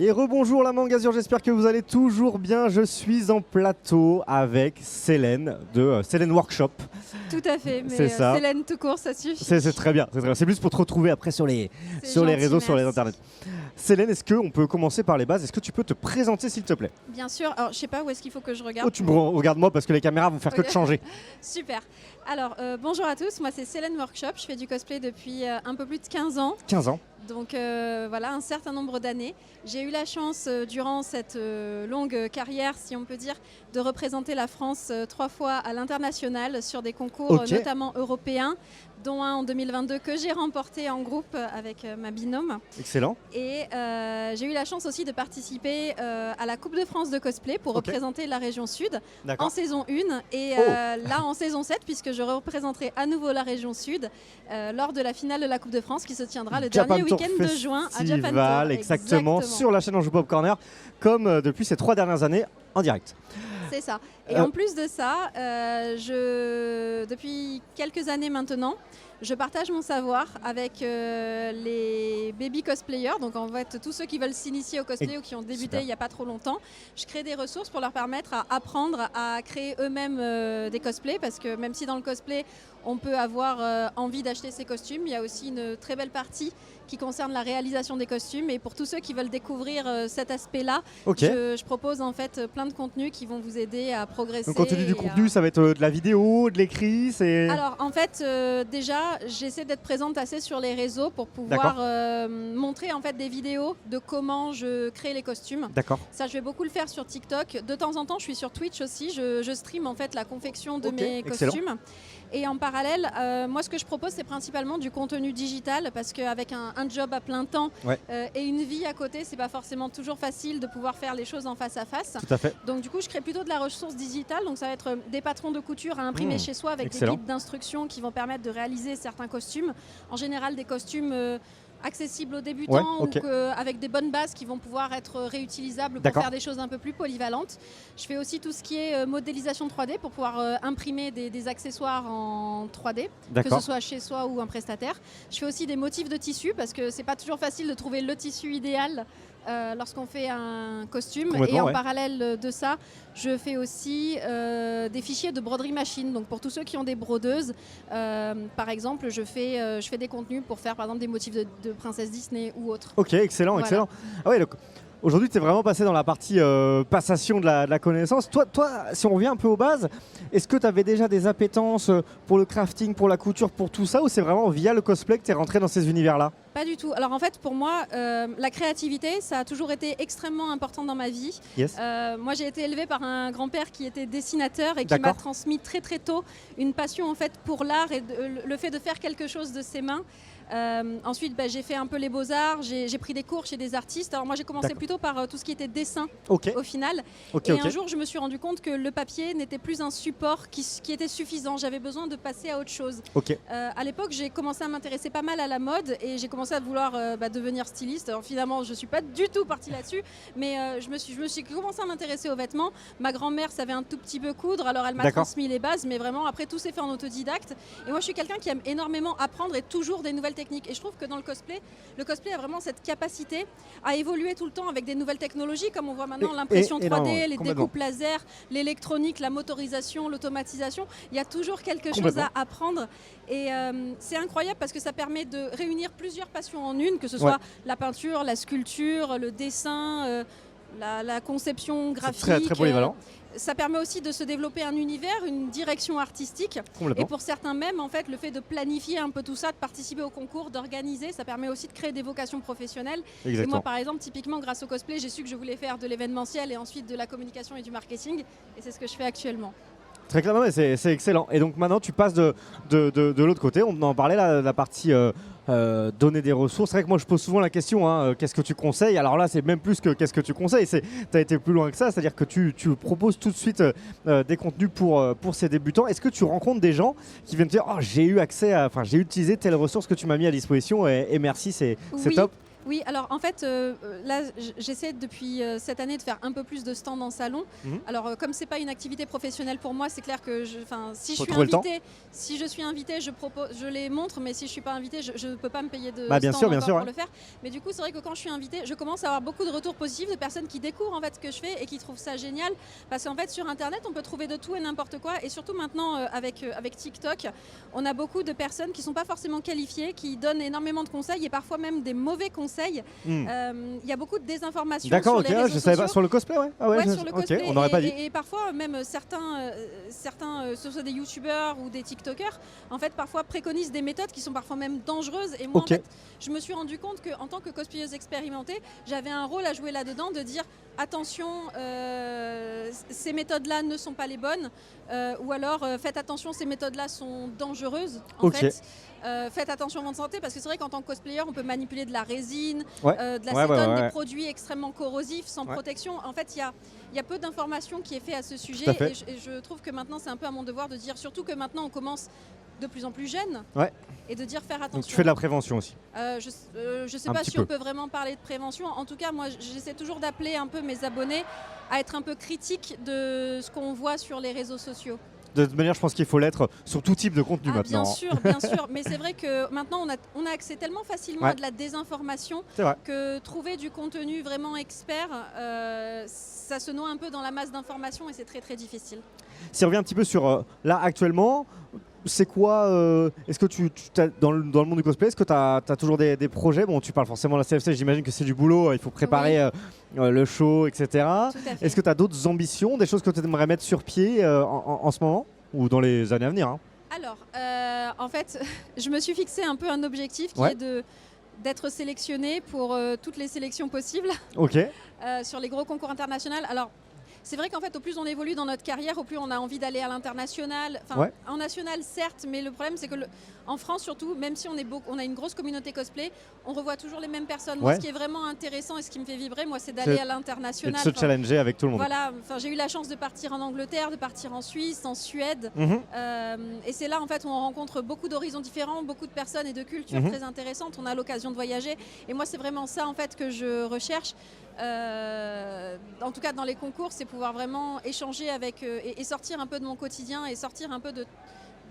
Et rebonjour la Mangazure, j'espère que vous allez toujours bien. Je suis en plateau avec Célène de Célène Workshop. Tout à fait, mais C'est ça. Célène tout court, ça suffit. C'est très bien, c'est plus pour te retrouver après sur les réseaux, sur les internets. Célène, est-ce qu'on peut commencer par les bases? Est-ce que tu peux te présenter s'il te plaît? Bien sûr, alors je sais pas où est-ce qu'il faut que je regarde. Oh, tu me regardes moi parce que les caméras vont faire que de changer. Super. Alors bonjour à tous, moi c'est Célène Workshop, je fais du cosplay depuis un peu plus de 15 ans. 15 ans. Donc voilà, un certain nombre d'années. J'ai eu la chance durant cette longue carrière, si on peut dire, de représenter la France 3 fois à l'international sur des concours notamment européens, dont un en 2022 que j'ai remporté en groupe avec ma binôme. Excellent. Et j'ai eu la chance aussi de participer à la Coupe de France de cosplay pour représenter la région Sud en saison 1 et là en saison 7 puisque je représenterai à nouveau la région Sud lors de la finale de la Coupe de France qui se tiendra le dernier week-end de juin à Japan Tour. Exactement, sur la chaîne Anjou Pop Corner comme depuis ces 3 dernières années en direct. C'est ça. Et en plus de ça, depuis quelques années maintenant, je partage mon savoir avec les baby cosplayers, donc en fait tous ceux qui veulent s'initier au cosplay ou qui ont débuté il n'y a pas trop longtemps. Je crée des ressources pour leur permettre à apprendre à créer eux-mêmes des cosplays, parce que même si dans le cosplay on peut avoir envie d'acheter ses costumes, il y a aussi une très belle partie qui concerne la réalisation des costumes. Et pour tous ceux qui veulent découvrir cet aspect-là, je propose en fait plein de contenus qui vont vous aider à progresser. Donc quand tu dis du contenu, ça va être de la vidéo, de l'écrit, Alors en fait, déjà, j'essaie d'être présente assez sur les réseaux pour pouvoir montrer en fait des vidéos de comment je crée les costumes. D'accord. Ça, je vais beaucoup le faire sur TikTok. De temps en temps, je suis sur Twitch aussi. Je stream en fait la confection de mes costumes. Et en parallèle, moi, ce que je propose, c'est principalement du contenu digital, parce qu'avec un job à plein temps et une vie à côté, c'est pas forcément toujours facile de pouvoir faire les choses en face à face. Tout à fait. Donc du coup, je crée plutôt de la ressource digitale. Donc ça va être des patrons de couture à imprimer chez soi avec des guides d'instruction qui vont permettre de réaliser certains costumes. En général, des costumes accessibles aux débutants ou avec des bonnes bases qui vont pouvoir être réutilisables pour faire des choses un peu plus polyvalentes. Je fais aussi tout ce qui est modélisation 3D pour pouvoir imprimer des accessoires en 3D, que ce soit chez soi ou un prestataire. Je fais aussi des motifs de tissu, parce que c'est pas toujours facile de trouver le tissu idéal lorsqu'on fait un costume. Et en parallèle de ça, je fais aussi des fichiers de broderie machine. Donc pour tous ceux qui ont des brodeuses, par exemple, je fais des contenus pour faire par exemple des motifs de princesse Disney ou autres. Ok, excellent, excellent. Ah ouais, donc aujourd'hui, tu es vraiment passé dans la partie passation de la connaissance. Toi, si on revient un peu aux bases, est-ce que tu avais déjà des appétences pour le crafting, pour la couture, pour tout ça, ou c'est vraiment via le cosplay que tu es rentré dans ces univers-là? Pas du tout. Alors en fait, pour moi, la créativité, ça a toujours été extrêmement important dans ma vie. Moi, j'ai été élevée par un grand-père qui était dessinateur et qui m'a transmis très très tôt une passion en fait pour l'art et le fait de faire quelque chose de ses mains. Ensuite, j'ai fait un peu les beaux-arts, j'ai pris des cours chez des artistes. Alors moi, j'ai commencé plutôt par tout ce qui était dessin au final. Un jour, je me suis rendu compte que le papier n'était plus un support qui était suffisant. J'avais besoin de passer à autre chose. À l'époque, j'ai commencé à m'intéresser pas mal à la mode et j'ai commencé à vouloir devenir styliste. Alors finalement, je ne suis pas du tout partie là-dessus, mais je me suis commencé à m'intéresser aux vêtements. Ma grand-mère savait un tout petit peu coudre, alors elle m'a transmis les bases, mais vraiment, après, tout s'est fait en autodidacte. Et moi, je suis quelqu'un qui aime énormément apprendre et toujours des nouvelles techniques. Et je trouve que dans le cosplay a vraiment cette capacité à évoluer tout le temps avec des nouvelles technologies, comme on voit maintenant l'impression 3D, les découpes laser, l'électronique, la motorisation, l'automatisation. Il y a toujours quelque chose à apprendre. Et c'est incroyable parce que ça permet de réunir plusieurs passions en une, que ce soit la peinture, la sculpture, le dessin, la conception graphique. C'est très polyvalent. Ça permet aussi de se développer un univers, une direction artistique. Et pour certains même, en fait, le fait de planifier un peu tout ça, de participer au concours, d'organiser, ça permet aussi de créer des vocations professionnelles. Et moi, par exemple, typiquement, grâce au cosplay, j'ai su que je voulais faire de l'événementiel et ensuite de la communication et du marketing. Et c'est ce que je fais actuellement. Très clairement, c'est excellent. Et donc maintenant, tu passes de l'autre côté. On en parlait, la partie donner des ressources. C'est vrai que moi, je pose souvent la question, qu'est-ce que tu conseilles? Alors là, c'est même plus que qu'est-ce que tu conseilles. Tu as été plus loin que ça, c'est-à-dire que tu proposes tout de suite des contenus pour ces débutants. Est-ce que tu rencontres des gens qui viennent te dire « Oh, j'ai eu accès j'ai utilisé telle ressource que tu m'as mis à disposition et merci, c'est top ». Oui, alors en fait, là, j'essaie depuis cette année de faire un peu plus de stands en salon. Alors, comme c'est pas une activité professionnelle pour moi, c'est clair que si je suis invitée, je les montre, mais si je suis pas invitée, je ne peux pas me payer de stand pour le faire. Mais du coup, c'est vrai que quand je suis invitée, je commence à avoir beaucoup de retours positifs de personnes qui découvrent en fait ce que je fais et qui trouvent ça génial. Parce qu'en fait, sur Internet, on peut trouver de tout et n'importe quoi. Et surtout maintenant, avec TikTok, on a beaucoup de personnes qui sont pas forcément qualifiées, qui donnent énormément de conseils et parfois même des mauvais conseils. Il y a beaucoup de désinformation sur les réseaux je savais pas. Sur le cosplay, sur le cosplay. On n'aurait pas dit. Et parfois, même certains ce soit des youtubeurs ou des tiktokers, en fait, parfois préconisent des méthodes qui sont parfois même dangereuses. Et moi, en fait, je me suis rendu compte qu'en tant que cosplayeuse expérimentée, j'avais un rôle à jouer là-dedans, de dire attention, ces méthodes-là ne sont pas les bonnes, ou alors faites attention, ces méthodes-là sont dangereuses. En fait. Faites attention à votre santé, parce que c'est vrai qu'en tant que cosplayer, on peut manipuler de la résine, de l'acétone, des produits extrêmement corrosifs, sans protection. En fait, il y a peu d'informations qui est fait à ce sujet, et je trouve que maintenant, c'est un peu à mon devoir de dire, surtout que maintenant, on commence de plus en plus jeune, et de dire faire attention. Donc tu fais de la prévention aussi. Je sais pas si on peut vraiment parler de prévention. En tout cas, moi, j'essaie toujours d'appeler un peu mes abonnés à être un peu critiques de ce qu'on voit sur les réseaux sociaux. De toute manière, je pense qu'il faut l'être sur tout type de contenu maintenant. Bien sûr. Mais c'est vrai que maintenant, on a accès tellement facilement à de la désinformation que trouver du contenu vraiment expert, ça se noie un peu dans la masse d'informations et c'est très très difficile. Si on revient un petit peu sur là actuellement, c'est quoi est-ce que tu dans le monde du cosplay, est-ce que tu as toujours des projets? Bon, tu parles forcément de la CFC, j'imagine que c'est du boulot, il faut préparer le show, etc. Est-ce que tu as d'autres ambitions, des choses que tu aimerais mettre sur pied en ce moment ou dans les années à venir, Alors, en fait, je me suis fixé un peu un objectif qui est d'être sélectionnée pour toutes les sélections possibles sur les gros concours internationaux. Alors, c'est vrai qu'en fait, au plus on évolue dans notre carrière, au plus on a envie d'aller à l'international. En national, certes, mais le problème, c'est que en France, surtout, même si on a une grosse communauté cosplay, on revoit toujours les mêmes personnes. Moi, ce qui est vraiment intéressant et ce qui me fait vibrer, moi, c'est d'aller à l'international. Et de se challenger avec tout le monde. Voilà, j'ai eu la chance de partir en Angleterre, de partir en Suisse, en Suède. Et c'est là, en fait, où on rencontre beaucoup d'horizons différents, beaucoup de personnes et de cultures très intéressantes. On a l'occasion de voyager. Et moi, c'est vraiment ça, en fait, que je recherche. En tout cas dans les concours, c'est pouvoir vraiment échanger avec et sortir un peu de mon quotidien et sortir un peu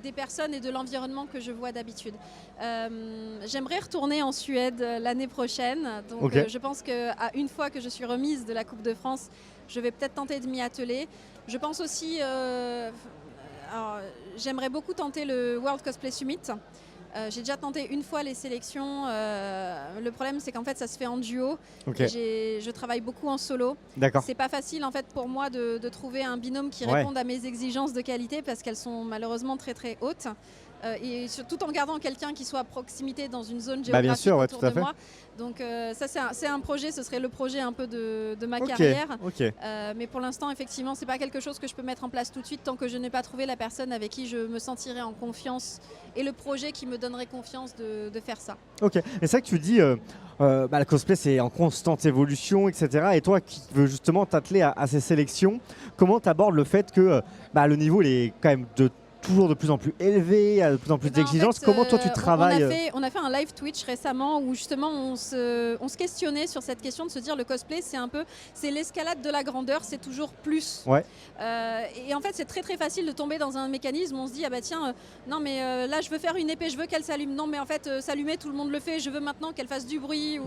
des personnes et de l'environnement que je vois d'habitude. J'aimerais retourner en Suède l'année prochaine, donc je pense qu'à une fois que je suis remise de la Coupe de France, je vais peut-être tenter de m'y atteler. Je pense aussi, j'aimerais beaucoup tenter le World Cosplay Summit. J'ai déjà tenté une fois les sélections. Le problème, c'est qu'en fait, ça se fait en duo. Je travaille beaucoup en solo. C'est pas facile en fait pour moi de trouver un binôme qui réponde à mes exigences de qualité parce qu'elles sont malheureusement très très hautes. Et tout en gardant quelqu'un qui soit à proximité dans une zone géographique autour de moi. Donc ça c'est un projet, ce serait le projet un peu de ma carrière. Mais pour l'instant effectivement c'est pas quelque chose que je peux mettre en place tout de suite tant que je n'ai pas trouvé la personne avec qui je me sentirais en confiance et le projet qui me donnerait confiance de faire ça. Et c'est vrai que tu dis le cosplay c'est en constante évolution, etc. Et toi qui veux justement t'atteler à ces sélections, comment tu abordes le fait que le niveau il est quand même toujours de plus en plus élevé, de plus en plus d'exigences. En fait, comment toi tu travailles on a fait un live Twitch récemment où justement on se questionnait sur cette question de se dire le cosplay c'est l'escalade de la grandeur, c'est toujours plus. Et en fait c'est très très facile de tomber dans un mécanisme où on se dit non mais là je veux faire une épée, je veux qu'elle s'allume. Non mais en fait s'allumer tout le monde le fait, je veux maintenant qu'elle fasse du bruit.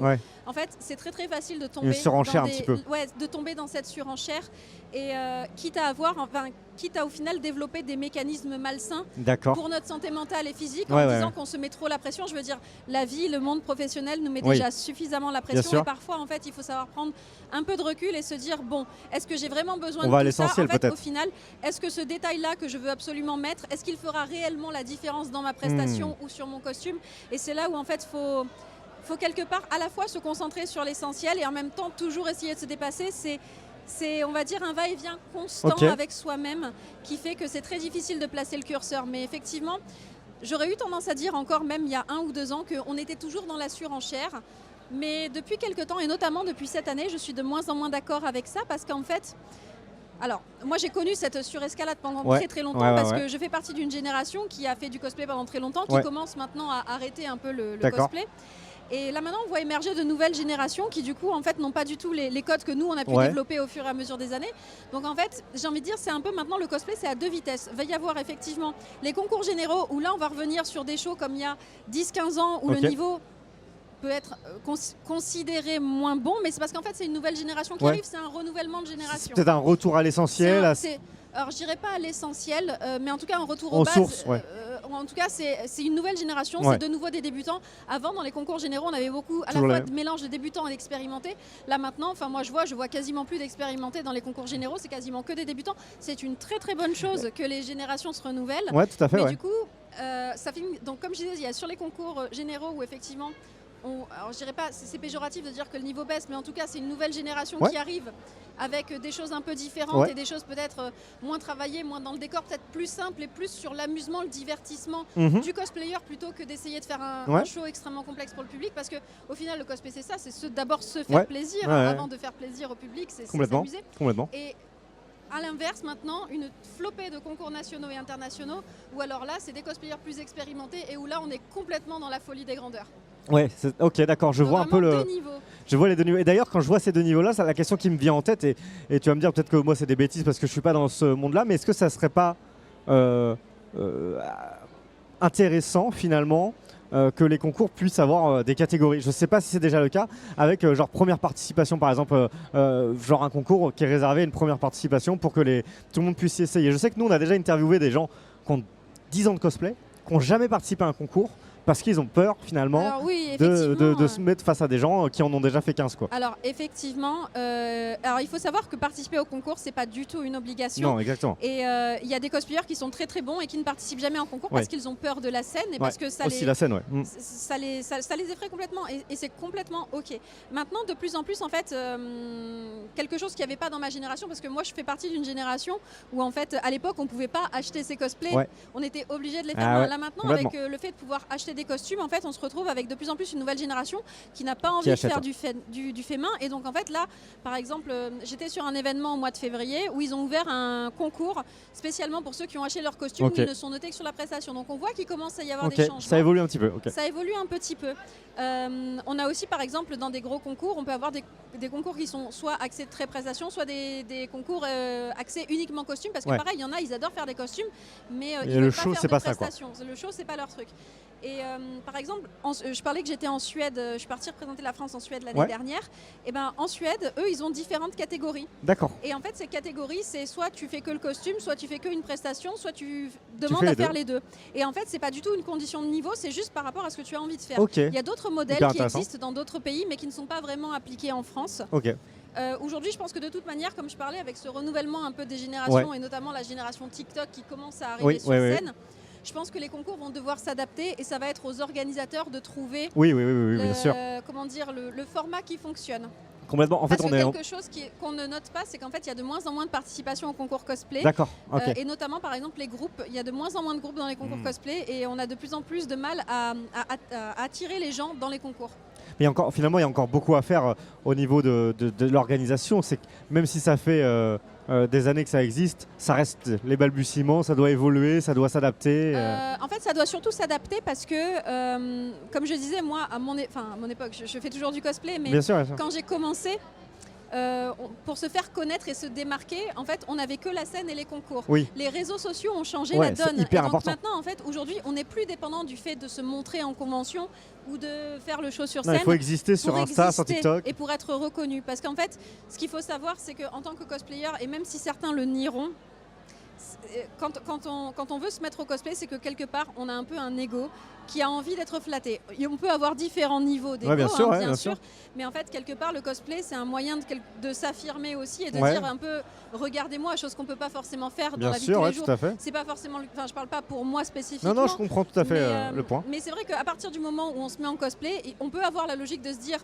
En fait c'est très très facile de tomber de tomber dans cette surenchère et quitte à au final développer des mécanismes malsains pour notre santé mentale et physique en disant qu'on se met trop la pression. Je veux dire, la vie, le monde professionnel nous met déjà suffisamment la pression et parfois en fait il faut savoir prendre un peu de recul et se dire bon, est-ce que j'ai vraiment besoin de tout ça en fait, au final, est-ce que ce détail-là que je veux absolument mettre, est-ce qu'il fera réellement la différence dans ma prestation ou sur mon costume? Et c'est là où en fait faut quelque part à la fois se concentrer sur l'essentiel et en même temps toujours essayer de se dépasser. C'est, on va dire, un va-et-vient constant avec soi-même qui fait que c'est très difficile de placer le curseur. Mais effectivement, j'aurais eu tendance à dire encore même il y a 1 ou 2 ans qu'on était toujours dans la surenchère. Mais depuis quelques temps, et notamment depuis cette année, je suis de moins en moins d'accord avec ça parce qu'en fait, alors moi j'ai connu cette surescalade pendant très très longtemps parce que je fais partie d'une génération qui a fait du cosplay pendant très longtemps, qui commence maintenant à arrêter un peu le cosplay. Et là maintenant, on voit émerger de nouvelles générations qui du coup en fait n'ont pas du tout les codes que nous on a pu développer au fur et à mesure des années. Donc en fait, j'ai envie de dire, c'est un peu maintenant le cosplay, c'est à deux vitesses. Il va y avoir effectivement les concours généraux où là on va revenir sur des shows comme il y a 10-15 ans où le niveau peut être considéré moins bon, mais c'est parce qu'en fait c'est une nouvelle génération qui arrive, c'est un renouvellement de génération. C'est peut-être un retour à l'essentiel. Alors je dirais pas à l'essentiel, mais en tout cas un retour aux bases. Sources, en tout cas, c'est une nouvelle génération, c'est de nouveau des débutants. Avant, dans les concours généraux, on avait beaucoup à la fois de mélange de débutants et d'expérimentés. Là maintenant, enfin moi je vois quasiment plus d'expérimentés dans les concours généraux, c'est quasiment que des débutants. C'est une très très bonne chose que les générations se renouvellent. Ouais, tout à fait. Mais du coup, ça finit. Donc comme je disais, il y a sur les concours généraux où effectivement, alors je dirais pas, c'est péjoratif de dire que le niveau baisse, mais en tout cas c'est une nouvelle génération qui arrive avec des choses un peu différentes et des choses peut-être moins travaillées, moins dans le décor, peut-être plus simples et plus sur l'amusement, le divertissement du cosplayer plutôt que d'essayer de faire un show extrêmement complexe pour le public, parce que au final le cosplay c'est ça, c'est d'abord se faire plaisir avant de faire plaisir au public, c'est s'amuser. Et à l'inverse, maintenant, une flopée de concours nationaux et internationaux, où alors là, c'est des cosplayers plus expérimentés et où là, on est complètement dans la folie des grandeurs. Ouais, ok, d'accord, je vois un peu je vois les deux niveaux. Et d'ailleurs, quand je vois ces deux niveaux-là, c'est la question qui me vient en tête, et tu vas me dire peut-être que moi c'est des bêtises parce que je suis pas dans ce monde-là, mais est-ce que ça serait pas intéressant finalement que les concours puissent avoir des catégories? Je sais pas si c'est déjà le cas, avec genre première participation par exemple, genre un concours qui est réservé à une première participation pour que tout le monde puisse y essayer. Je sais que nous on a déjà interviewé des gens qui ont 10 ans de cosplay, qui n'ont jamais participé à un concours, parce qu'ils ont peur finalement de se mettre face à des gens qui en ont déjà fait 15 quoi. Alors effectivement, alors il faut savoir que participer au concours c'est pas du tout une obligation. Non, exactement. Et il y a des cosplayers qui sont très très bons et qui ne participent jamais en concours parce qu'ils ont peur de la scène et parce que ça la scène, ça les effraie complètement et c'est complètement ok. Maintenant de plus en plus en fait quelque chose qu'il n'y avait pas dans ma génération, parce que moi je fais partie d'une génération où en fait à l'époque on pouvait pas acheter ses cosplays, on était obligé de les faire. Là maintenant avec le fait de pouvoir acheter des costumes, en fait on se retrouve avec de plus en plus une nouvelle génération qui n'a pas envie de faire du fait main. Et donc en fait là par exemple j'étais sur un événement au mois de février où ils ont ouvert un concours spécialement pour ceux qui ont acheté leurs costumes, où ils ne sont notés que sur la prestation. Donc on voit qu'il commence à y avoir des changements. Ça évolue un petit peu. Ça évolue un petit peu. On a aussi par exemple dans des gros concours, on peut avoir des concours qui sont soit axés très prestation, soit des concours axés uniquement costumes, parce que pareil il y en a, ils adorent faire des costumes, mais ils ne veulent pas faire de prestations. Le show c'est pas leur truc. Et par exemple, je parlais que j'étais en Suède, je suis partie représenter la France en Suède l'année dernière. Et ben en Suède, eux, ils ont différentes catégories. D'accord. Et en fait, ces catégories, c'est soit tu fais que le costume, soit tu fais que une prestation, soit tu demandes à faire les deux. Et en fait, c'est pas du tout une condition de niveau, c'est juste par rapport à ce que tu as envie de faire. Il y a d'autres modèles qui existent dans d'autres pays, mais qui ne sont pas vraiment appliqués en France. Aujourd'hui, je pense que de toute manière, comme je parlais, avec ce renouvellement un peu des générations, et notamment la génération TikTok qui commence à arriver sur scène, je pense que les concours vont devoir s'adapter et ça va être aux organisateurs de trouver bien sûr. Comment dire, le format qui fonctionne. Complètement. En fait, quelque chose qu'on ne note pas, c'est qu'en fait, il y a de moins en moins de participation au concours cosplay. D'accord. Et notamment, par exemple, les groupes. Il y a de moins en moins de groupes dans les concours cosplay et on a de plus en plus de mal à attirer les gens dans les concours. Mais finalement, il y a encore beaucoup à faire au niveau de l'organisation. C'est que même si ça fait des années que ça existe, ça reste les balbutiements, ça doit évoluer, ça doit s'adapter. En fait, ça doit surtout s'adapter parce que, comme je disais, moi, à mon époque, je fais toujours du cosplay, mais bien sûr. Quand j'ai commencé, pour se faire connaître et se démarquer, en fait, on n'avait que la scène et les concours. Les réseaux sociaux ont changé la donne. Et donc important. Maintenant, en fait, aujourd'hui, on n'est plus dépendant du fait de se montrer en convention ou de faire le show sur scène. Il faut exister sur Insta, sur TikTok. Et pour être reconnu. Parce qu'en fait, ce qu'il faut savoir, c'est qu'en tant que cosplayer, et même si certains le nieront, quand on veut se mettre au cosplay, c'est que quelque part, on a un peu un ego qui a envie d'être flatté. Et on peut avoir différents niveaux d'ego, bien sûr. Mais en fait, quelque part, le cosplay, c'est un moyen de s'affirmer aussi et de dire un peu, regardez-moi, chose qu'on peut pas forcément faire dans la vie de tous les jours. C'est pas forcément, je parle pas pour moi spécifiquement. Non, je comprends tout à fait le point. Mais c'est vrai qu'à partir du moment où on se met en cosplay, on peut avoir la logique de se dire,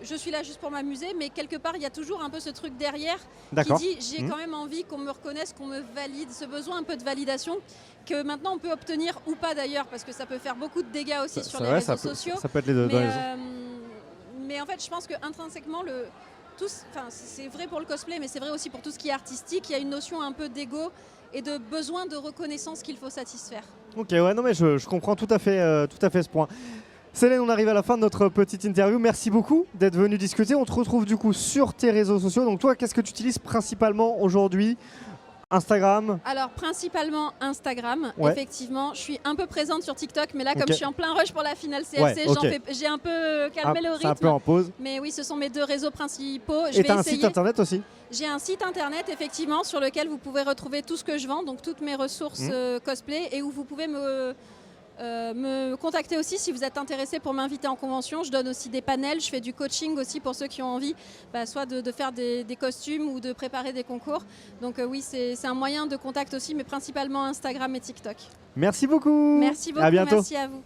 je suis là juste pour m'amuser, mais quelque part, il y a toujours un peu ce truc derrière qui dit j'ai quand même envie qu'on me reconnaisse, qu'on me valide, ce besoin un peu de validation que maintenant on peut obtenir ou pas d'ailleurs, parce que ça peut faire beaucoup de dégâts aussi sur les réseaux sociaux. Ça peut être les deux. Mais en fait, je pense qu'intrinsèquement, c'est vrai pour le cosplay, mais c'est vrai aussi pour tout ce qui est artistique, il y a une notion un peu d'ego et de besoin de reconnaissance qu'il faut satisfaire. Ok, non mais je comprends tout à fait ce point. Célène, on arrive à la fin de notre petite interview. Merci beaucoup d'être venu discuter. On te retrouve du coup sur tes réseaux sociaux. Donc toi, qu'est-ce que tu utilises principalement aujourd'hui? Instagram? Alors principalement Instagram, effectivement. Je suis un peu présente sur TikTok, mais là comme je suis en plein rush pour la finale CFC, j'ai un peu calmé le rythme. C'est un peu en pause. Mais oui, ce sont mes 2 réseaux principaux. Et tu as un site internet aussi? J'ai un site internet effectivement sur lequel vous pouvez retrouver tout ce que je vends, donc toutes mes ressources cosplay, et où vous pouvez me contacter aussi si vous êtes intéressé pour m'inviter en convention. Je donne aussi des panels, je fais du coaching aussi pour ceux qui ont envie soit de faire des costumes ou de préparer des concours. Donc oui, c'est un moyen de contact aussi, mais principalement Instagram et TikTok. Merci beaucoup. Merci beaucoup, à bientôt. merci à vous.